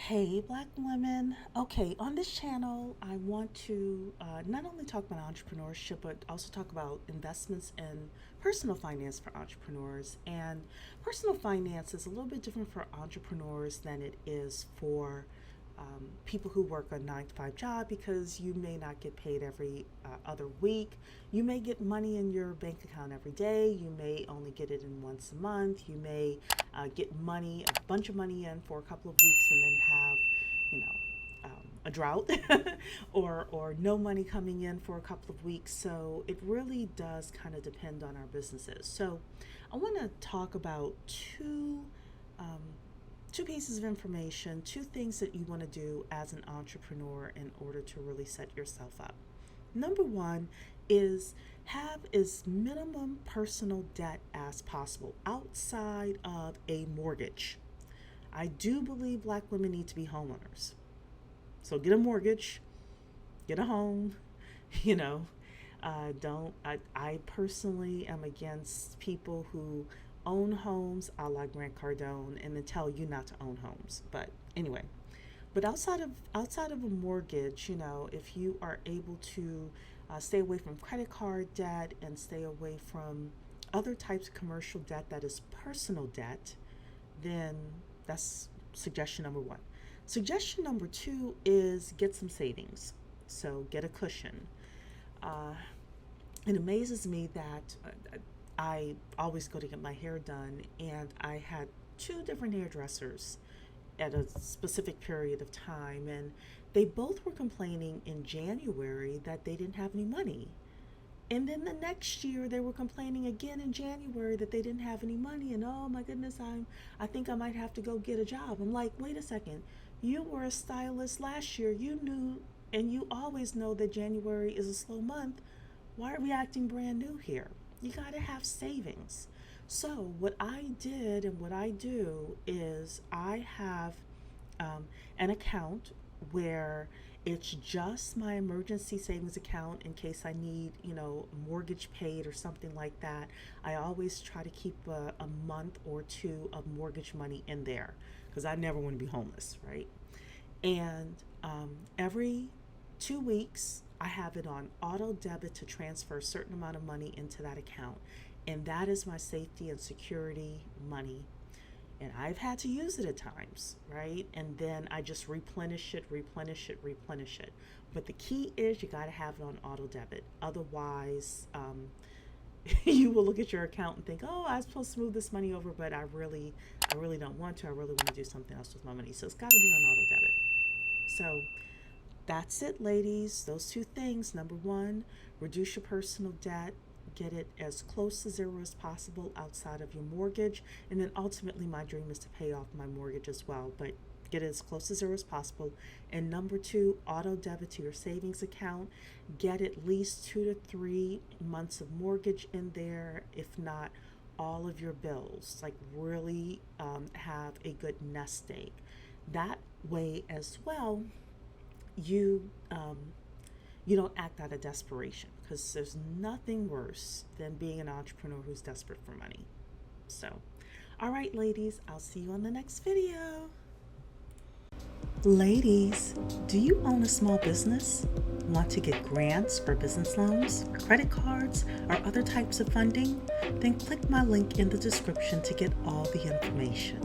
Hey, Black women. Okay, on this channel, I want to not only talk about entrepreneurship, but also talk about investments and personal finance for entrepreneurs. And personal finance is a little bit different for entrepreneurs than it is for people who work a 9 to 5 job, because you may not get paid every other week. You may get money in your bank account every day. You may only get it in once a month. You may get money, a bunch of money in for a couple of weeks, and then have, you know, a drought or no money coming in for a couple of weeks. So it really does kind of depend on our businesses. So I want to talk about um, two pieces of information, two things that you want to do as an entrepreneur in order to really set yourself up. Number one is have as minimum personal debt as possible outside of a mortgage. I do believe Black women need to be homeowners. So get a mortgage, get a home, you know. I personally am against people who own homes a la Grant Cardone and then tell you not to own homes. But anyway, but outside of a mortgage, you know, if you are able to stay away from credit card debt and stay away from other types of commercial debt that is personal debt, then that's suggestion number one. Suggestion number two is get some savings. So get a cushion. It amazes me that I always go to get my hair done, and I had two different hairdressers at a specific period of time, and they both were complaining in January that they didn't have any money. And then the next year they were complaining again in January that they didn't have any money, and oh my goodness, I think I might have to go get a job. I'm like, wait a second. You were a stylist last year. You knew, and you always know that January is a slow month. Why are we acting brand new here? You got to have savings. So what I did and what I do is I have an account where it's just my emergency savings account in case I need, mortgage paid or something like that. I always try to keep a month or two of mortgage money in there because I never want to be homeless, right? And every 2 weeks, I have it on auto debit to transfer a certain amount of money into that account. And that is my safety and security money. And I've had to use it at times, right? And then I just replenish it. But the key is you got to have it on auto debit. Otherwise, you will look at your account and think, oh, I was supposed to move this money over, but I really don't want to. I really want to do something else with my money. So it's got to be on auto debit. So that's it, ladies. Those two things. Number one, reduce your personal debt. Get it as close to zero as possible outside of your mortgage. And then ultimately my dream is to pay off my mortgage as well. But get it as close to zero as possible. And number two, auto debit to your savings account. Get at least 2 to 3 months of mortgage in there, if not all of your bills. Like really have a good nest egg. That way as well, you don't act out of desperation, because there's nothing worse than being an entrepreneur who's desperate for money. So, all right, ladies, I'll see you on the next video. Ladies, do you own a small business? Want to get grants for business loans, credit cards, or other types of funding? Then click my link in the description to get all the information.